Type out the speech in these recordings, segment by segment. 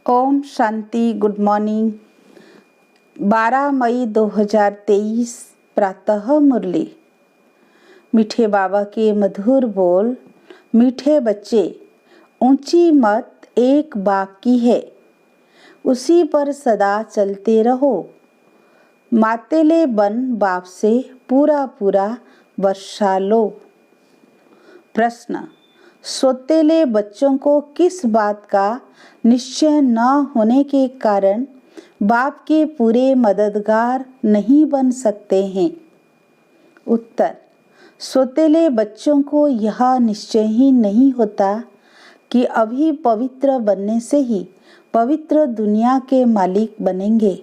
Om Shanti. Good morning. 12 मई 2023 प्रातः मुरली। मीठे बाबा के मधुर बोल। मीठे बच्चे, ऊंची मत एक बाप की है, उसी पर सदा चलते रहो। मातेले बन बाप से पूरा पूरा वर्षा लो। प्रश्न, सोतेले बच्चों को किस बात का निश्चय न होने के कारण बाप के पूरे मददगार नहीं बन सकते हैं? उत्तर, सोतेले बच्चों को यह निश्चय ही नहीं होता कि अभी पवित्र बनने से ही पवित्र दुनिया के मालिक बनेंगे।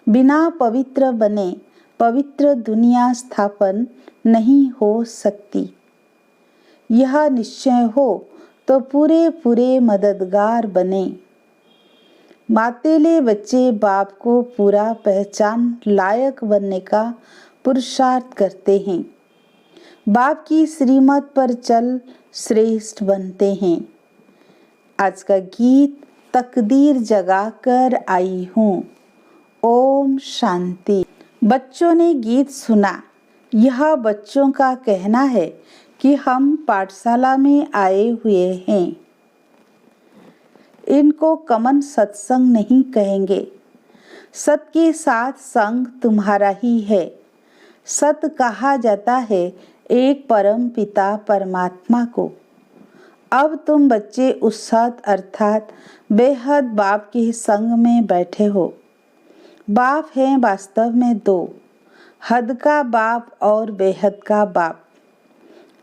बिना पवित्र बने पवित्र दुनिया स्थापन नहीं हो सकती। यह निश्चय हो तो पूरे पूरे मददगार बने। मातेले बच्चे बाप को पूरा पहचान लायक बनने का पुरुषार्थ करते हैं। बाप की श्रीमत पर चल श्रेष्ठ बनते हैं। आज का गीत तकदीर जगा कर आई हूँ। ओम शांति। बच्चों ने गीत सुना। यह बच्चों का कहना है कि हम पाठशाला में आए हुए हैं। इनको कमन सत्संग नहीं कहेंगे। सत के साथ संग तुम्हारा ही है। सत कहा जाता है एक परम पिता परमात्मा को। अब तुम बच्चे उस सत अर्थात बेहद बाप के संग में बैठे हो। बाप हैं वास्तव में दो, हद का बाप और बेहद का बाप।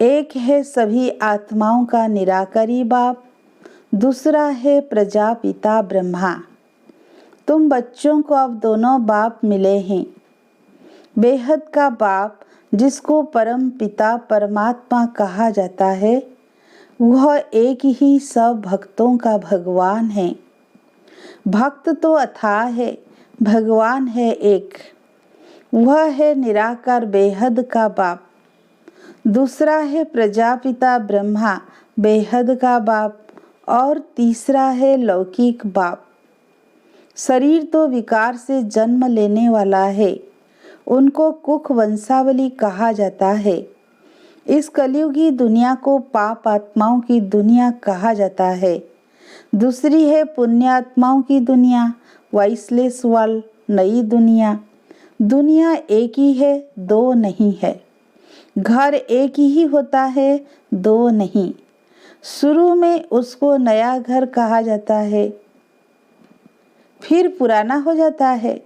एक है सभी आत्माओं का निराकारी बाप, दूसरा है प्रजापिता ब्रह्मा। तुम बच्चों को अब दोनों बाप मिले हैं। बेहद का बाप जिसको परम पिता परमात्मा कहा जाता है, वह एक ही सब भक्तों का भगवान है। भक्त तो अथाह है, भगवान है एक। वह है निराकार बेहद का बाप। दूसरा है प्रजापिता ब्रह्मा बेहद का बाप और तीसरा है लौकिक बाप। शरीर तो विकार से जन्म लेने वाला है, उनको कुख वंशावली कहा जाता है। इस कलयुगी दुनिया को पाप आत्माओं की दुनिया कहा जाता है। दूसरी है पुण्यात्माओं की दुनिया, वाइसलेस वर्ल्ड, नई दुनिया। दुनिया एक ही है, दो नहीं है। घर एक ही होता है, दो नहीं। शुरू में उसको नया घर कहा जाता है, फिर पुराना हो जाता है।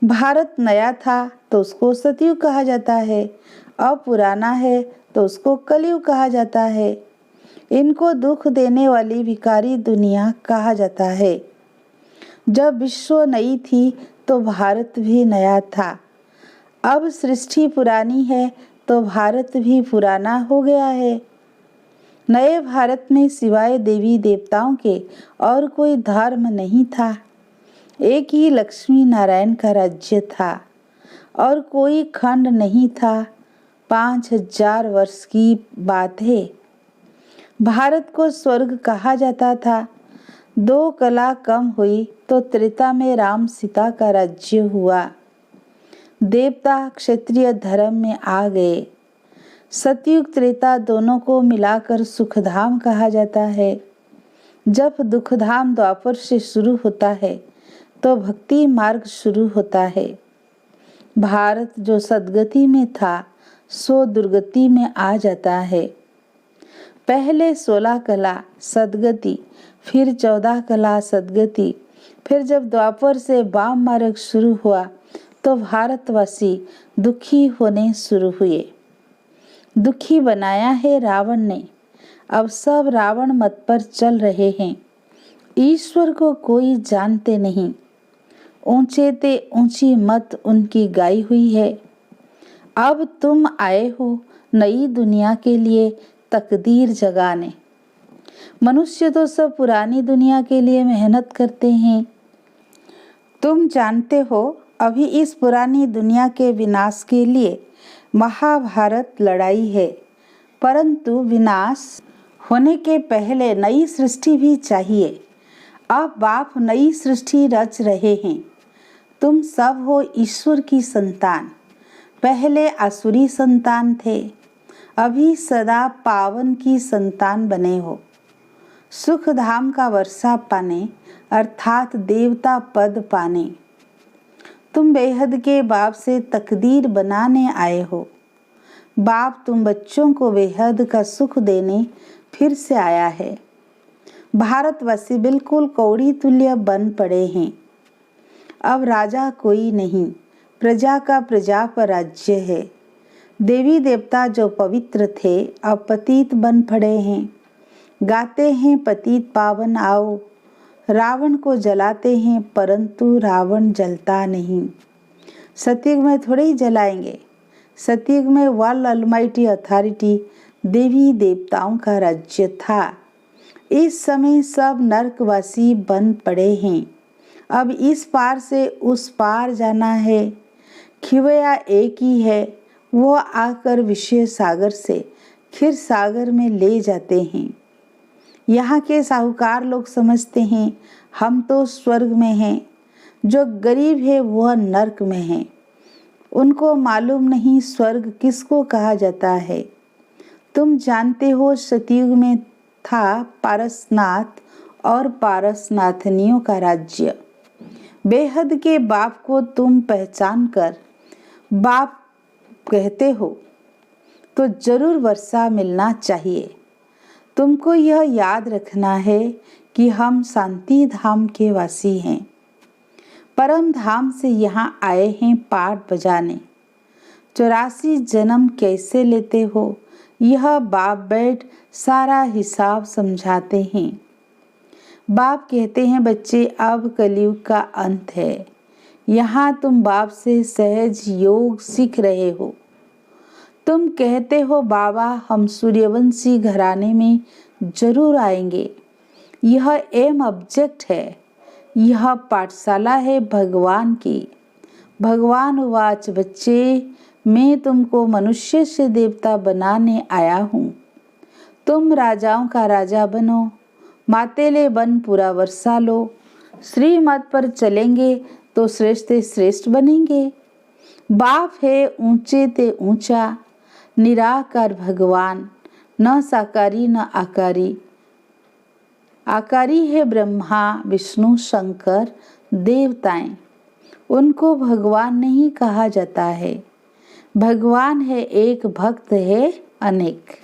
भारत नया था तो उसको सतयुग कहा जाता है, अब पुराना है तो उसको कलयुग कहा जाता है। इनको दुख देने वाली भिखारी दुनिया कहा जाता है। जब विश्व नई थी तो भारत भी नया था। अब सृष्टि पुरानी है तो भारत भी पुराना हो गया है। नए भारत में सिवाय देवी देवताओं के और कोई धर्म नहीं था। एक ही लक्ष्मी नारायण का राज्य था और कोई खंड नहीं था। 5000 वर्ष की बात है। भारत को स्वर्ग कहा जाता था। 2 कला कम हुई तो त्रेता में राम सीता का राज्य हुआ। देवता क्षत्रिय धर्म में आ गए। सतयुग त्रेता दोनों को मिलाकर सुखधाम कहा जाता है। जब दुखधाम द्वापर से शुरू होता है तो भक्ति मार्ग शुरू होता है। भारत जो सदगति में था सो दुर्गति में आ जाता है। पहले 16 कला सदगति, फिर 14 कला सदगति, फिर जब द्वापर से वाम मार्ग शुरू हुआ तो भारतवासी दुखी होने शुरू हुए। दुखी बनाया है रावण ने। अब सब रावण मत पर चल रहे हैं। ईश्वर को कोई जानते नहीं। ऊंचे ते ऊंची मत उनकी गाई हुई है। अब तुम आए हो नई दुनिया के लिए तकदीर जगाने। मनुष्य तो सब पुरानी दुनिया के लिए मेहनत करते हैं। तुम जानते हो अभी इस पुरानी दुनिया के विनाश के लिए महाभारत लड़ाई है, परंतु विनाश होने के पहले नई सृष्टि भी चाहिए। अब बाप नई सृष्टि रच रहे हैं। तुम सब हो ईश्वर की संतान। पहले असुरी संतान थे, अभी सदा पावन की संतान बने हो। सुख धाम का वर्षा पाने अर्थात देवता पद पाने। तुम बेहद के बाप से तकदीर बनाने आए हो। बाप तुम बच्चों को बेहद का सुख देने फिर से आया है। भारतवासी बिल्कुल कौड़ी तुल्य बन पड़े हैं। अब राजा कोई नहीं, प्रजा का प्रजा पर राज्य है। देवी देवता जो पवित्र थे अब पतित बन पड़े हैं। गाते हैं पतित पावन आओ। रावण को जलाते हैं परंतु रावण जलता नहीं। सतयुग में थोड़े ही जलाएंगे। सतयुग में वर्ल्ड ऑलमाइटी अथॉरिटी देवी देवताओं का राज्य था। इस समय सब नरकवासी बन पड़े हैं। अब इस पार से उस पार जाना है। खिवया एक ही है, वो आकर विषय सागर से फिर सागर में ले जाते हैं। यहाँ के साहूकार लोग समझते हैं हम तो स्वर्ग में हैं, जो गरीब है वह नरक में है। उनको मालूम नहीं स्वर्ग किसको कहा जाता है। तुम जानते हो सतयुग में था पारसनाथ और पारसनाथनियों का राज्य। बेहद के बाप को तुम पहचान कर बाप कहते हो तो जरूर वर्षा मिलना चाहिए। तुमको यह याद रखना है कि हम शांति धाम के वासी हैं। परम धाम से यहाँ आए हैं पाठ बजाने। 84 जन्म कैसे लेते हो यह बाप बैठ सारा हिसाब समझाते हैं। बाप कहते हैं बच्चे अब कलयुग का अंत है। यहाँ तुम बाप से सहज योग सीख रहे हो। तुम कहते हो बाबा हम सूर्यवंशी घराने में जरूर आएंगे। यह एम ऑब्जेक्ट है। यह पाठशाला है भगवान की। भगवान उवाच बच्चे मैं तुमको मनुष्य से देवता बनाने आया हूँ। तुम राजाओं का राजा बनो। मातेले बन पूरा वर्षा लो। श्रीमत पर चलेंगे तो श्रेष्ठ श्रेष्ठ बनेंगे। बाप है ऊंचे ते ऊंचा, निराकार भगवान, न साकारी न आकारी। आकारी है ब्रह्मा विष्णु शंकर देवताएं। उनको भगवान नहीं कहा जाता है। भगवान है एक, भक्त है अनेक।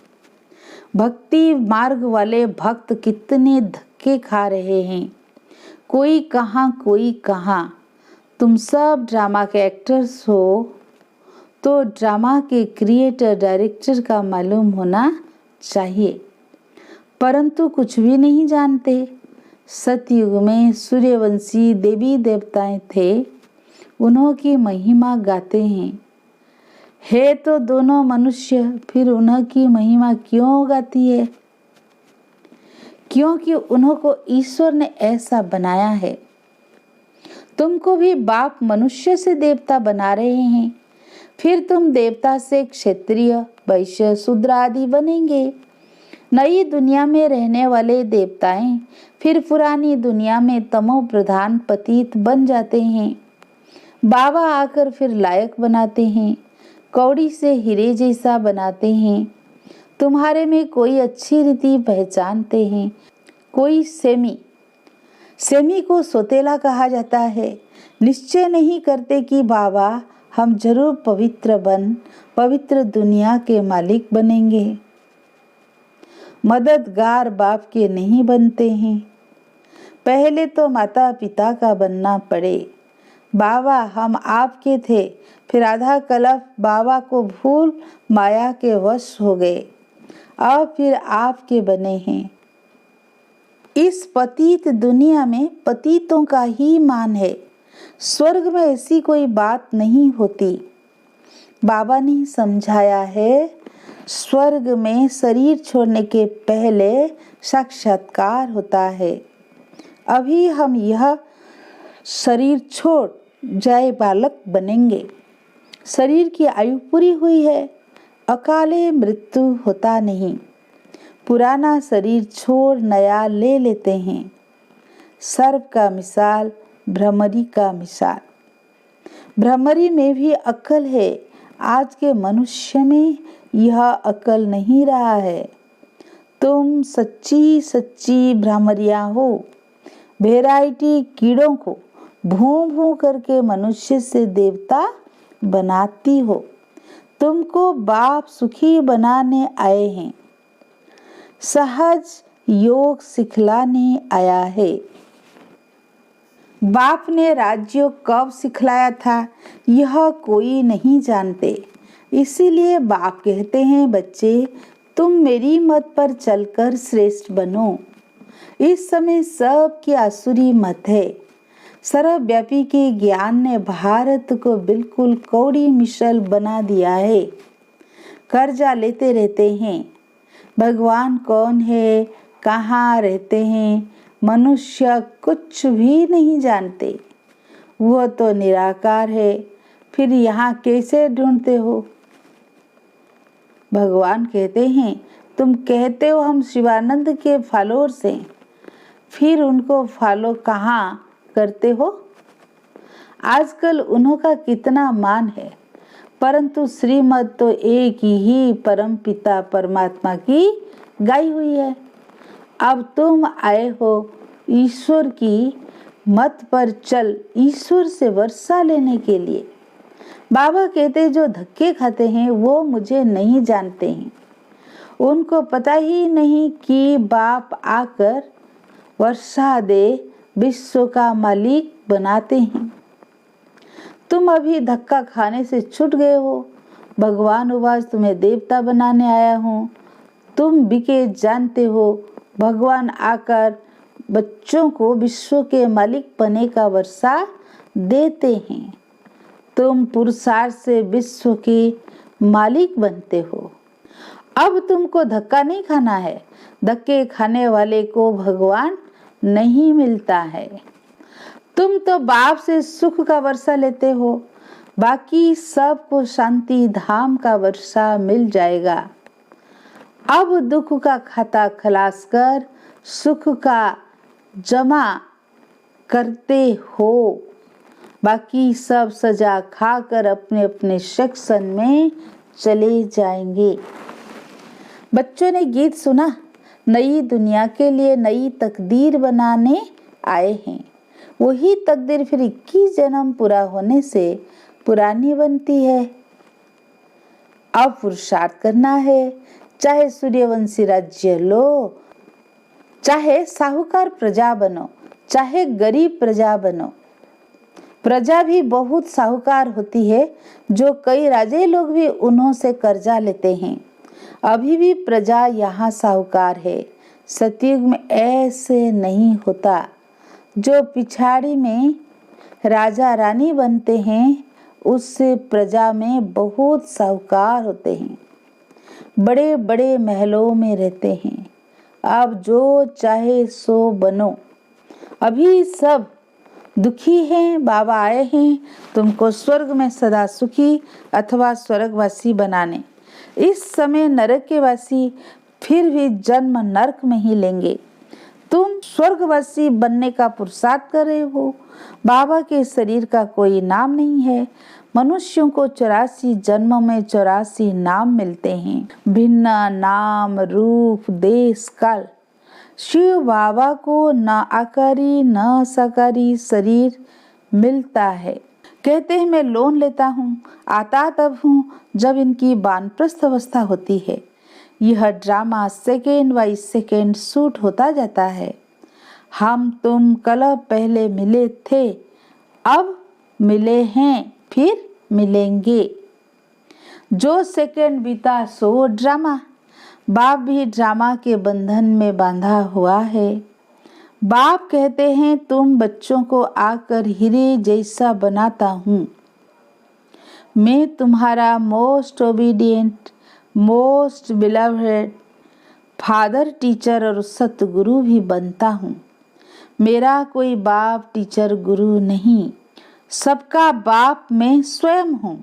भक्ति मार्ग वाले भक्त कितने धक्के खा रहे हैं। कोई कहाँ कोई कहाँ। तुम सब ड्रामा के एक्टर्स हो तो ड्रामा के क्रिएटर डायरेक्टर का मालूम होना चाहिए, परंतु कुछ भी नहीं जानते। सतयुग में सूर्यवंशी देवी देवताएं थे, उन्हों की महिमा गाते हैं। है तो दोनों मनुष्य, फिर उन्हों की महिमा क्यों गाती है? क्योंकि उन्हों को ईश्वर ने ऐसा बनाया है। तुमको भी बाप मनुष्य से देवता बना रहे हैं, फिर तुम देवता से क्षत्रिय वैश्य शूद्र आदि बनेंगे। नई दुनिया में रहने वाले देवताएं फिर पुरानी दुनिया में तमो प्रधान पतित बन जाते हैं। बाबा आकर फिर लायक बनाते हैं, कौड़ी से हीरे जैसा बनाते हैं। तुम्हारे में कोई अच्छी रीति पहचानते हैं, कोई सेमी को सोतेला कहा जाता है। निश्चय नहीं करते कि बाबा हम जरूर पवित्र दुनिया के मालिक बनेंगे। मददगार बाप के नहीं बनते हैं, पहले तो माता पिता का बनना पड़े। बाबा हम आपके थे, फिर आधा कल्प बाबा को भूल माया के वश हो गए, अब फिर आपके बने हैं। इस पतित दुनिया में पतितों का ही मान है। स्वर्ग में ऐसी कोई बात नहीं होती। बाबा ने समझाया है स्वर्ग में शरीर छोड़ने के पहले साक्षात्कार होता है। अभी हम यह शरीर छोड़ जाए बालक बनेंगे। शरीर की आयु पूरी हुई है, अकाले मृत्यु होता नहीं। पुराना शरीर छोड़ नया ले लेते हैं। सर्प का मिसाल, भ्रमरी का मिसाल। भ्रमरी में भी अक्ल है, आज के मनुष्य में यह अक्ल नहीं रहा है। तुम सच्ची सच्ची भ्रमरियां हो, वैरायटी कीड़ों को भूं भूं करके मनुष्य से देवता बनाती हो। तुमको बाप सुखी बनाने आए हैं, सहज योग सिखलाने आया है। बाप ने राजयोग कब सिखलाया था यह कोई नहीं जानते, इसीलिए बाप कहते हैं बच्चे तुम मेरी मत पर चलकर श्रेष्ठ बनो। इस समय सबकी आसुरी मत है। सर्वव्यापी के ज्ञान ने भारत को बिल्कुल कौड़ी मिसल बना दिया है। कर्जा लेते रहते हैं। भगवान कौन है, कहाँ रहते हैं, मनुष्य कुछ भी नहीं जानते। वो तो निराकार है, फिर यहाँ कैसे ढूंढते हो? भगवान कहते हैं तुम कहते हो हम शिवानंद के फॉलोअर्स हैं, फिर उनको फॉलो कहाँ करते हो? आजकल उन्होंने कितना मान है, परंतु श्रीमत तो एक ही परम पिता परमात्मा की गाई हुई है। अब तुम आए हो ईश्वर की मत पर चल ईश्वर से वर्षा लेने के लिए। बाबा कहते जो धक्के खाते हैं वो मुझे नहीं जानते हैं, उनको पता ही नहीं कि बाप आकर वर्षा दे विश्व का मालिक बनाते हैं। तुम अभी धक्का खाने से छूट गए हो। भगवान उवास तुम्हें देवता बनाने आया हूँ। तुम बिके जानते हो भगवान आकर बच्चों को विश्व के मालिक बने का वर्षा देते हैं। तुम पुरुषार्थ से विश्व के मालिक बनते हो। अब तुमको धक्का नहीं खाना है। धक्के खाने वाले को भगवान नहीं मिलता है। तुम तो बाप से सुख का वर्षा लेते हो, बाकी सबको शांति धाम का वर्षा मिल जाएगा। अब दुख का खाता खलास कर सुख का जमा करते हो, बाकी सब सजा खाकर अपने अपने सेक्शन में चले जाएंगे। बच्चों ने गीत सुना, नई दुनिया के लिए नई तकदीर बनाने आए हैं। वही तकदीर फिर 21 जन्म पूरा होने से पुरानी बनती है। अब पुरुषार्थ करना है, चाहे सूर्यवंशी राज्य लो, चाहे साहूकार प्रजा बनो, चाहे गरीब प्रजा बनो। प्रजा भी बहुत साहूकार होती है, जो कई राजे लोग भी उन्हों से कर्जा लेते हैं। अभी भी प्रजा यहाँ साहूकार है। सतयुग में ऐसे नहीं होता। जो पिछाड़ी में राजा रानी बनते हैं उससे प्रजा में बहुत साहूकार होते हैं, बड़े बड़े महलों में रहते हैं। अब जो चाहे सो बनो। अभी सब दुखी हैं, बाबा आए हैं तुमको स्वर्ग में सदा सुखी अथवा स्वर्गवासी बनाने। इस समय नरक के वासी फिर भी जन्म नरक में ही लेंगे। तुम स्वर्गवासी बनने का पुरुषार्थ कर रहे हो। बाबा के शरीर का कोई नाम नहीं है। मनुष्यों को 84 जन्मों में 84 नाम मिलते हैं, भिन्न नाम रूप देश काल। शिव बाबा को न आकारी न साकारी शरीर मिलता है। कहते हैं मैं लोन लेता हूँ, आता तब हूँ जब इनकी वानप्रस्थ अवस्था होती है। यह drama second by second shoot होता जाता है। हम तुम कल पहले मिले थे, अब मिले हैं, फिर मिलेंगे। जो सेकेंड बीता सो ड्रामा। बाप भी ड्रामा के बंधन में बांधा हुआ है। बाप कहते हैं तुम बच्चों को आकर हीरे जैसा बनाता हूँ। मैं तुम्हारा most obedient, most beloved father, teacher और सतगुरु भी बनता हूँ। मेरा कोई बाप टीचर गुरु नहीं, सबका बाप मैं स्वयं हूँ।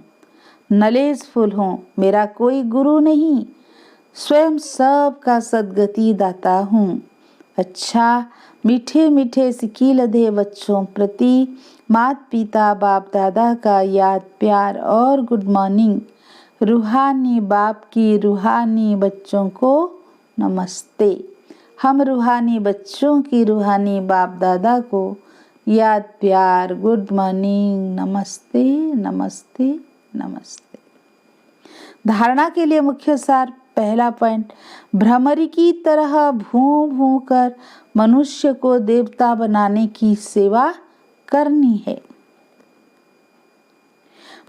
नॉलेजफुल हूँ, मेरा कोई गुरु नहीं, स्वयं सबका सदगति दाता हूँ। अच्छा, मीठे मीठे सिक्की लदे बच्चों प्रति माता पिता बाप दादा का याद प्यार और गुड मॉर्निंग। रूहानी बाप की रूहानी बच्चों को नमस्ते। हम रूहानी बच्चों की रूहानी बाप दादा को याद प्यार गुड मॉर्निंग नमस्ते नमस्ते नमस्ते। धारणा के लिए मुख्य सार पहला पॉइंट, भ्रमरी की तरह भूं भूं कर मनुष्य को देवता बनाने की सेवा करनी है।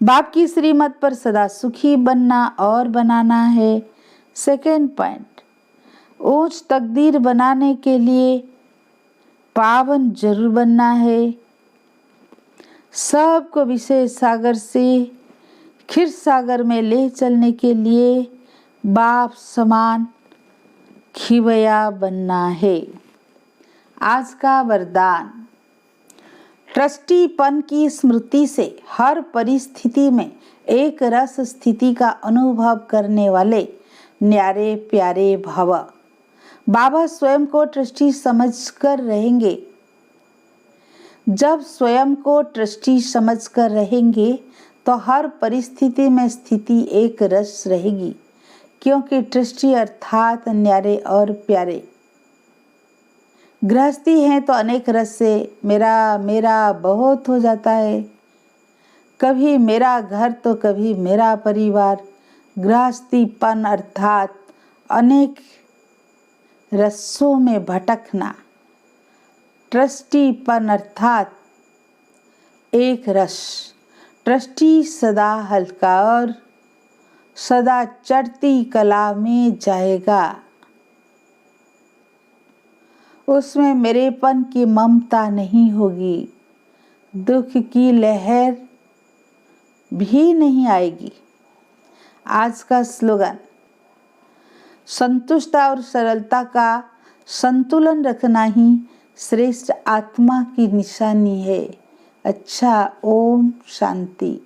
बाप की श्रीमत पर सदा सुखी बनना और बनाना है। सेकेंड पॉइंट, ऊंच तकदीर बनाने के लिए पावन जरूर बनना है। सबको विशेष सागर से क्षीर सागर में ले चलने के लिए बाप समान खिवया बनना है। आज का वरदान, ट्रस्टीपन की स्मृति से हर परिस्थिति में एक रस स्थिति का अनुभव करने वाले न्यारे प्यारे भव। बाबा स्वयं को ट्रस्टी समझकर रहेंगे। जब स्वयं को ट्रस्टी समझकर रहेंगे तो हर परिस्थिति में स्थिति एक रस रहेगी, क्योंकि ट्रस्टी अर्थात न्यारे और प्यारे। गृहस्थी हैं तो अनेक रस से मेरा मेरा बहुत हो जाता है। कभी मेरा घर तो कभी मेरा परिवार। गृहस्थीपन अर्थात अनेक रसों में भटकना। ट्रस्टीपन अर्थात एक रस। ट्रस्टी सदा हल्का और सदा चढ़ती कला में जाएगा। उसमें मेरेपन की ममता नहीं होगी। दुख की लहर भी नहीं आएगी। आज का स्लोगन, संतुष्टता और सरलता का संतुलन रखना ही श्रेष्ठ आत्मा की निशानी है। अच्छा, ओम शांति।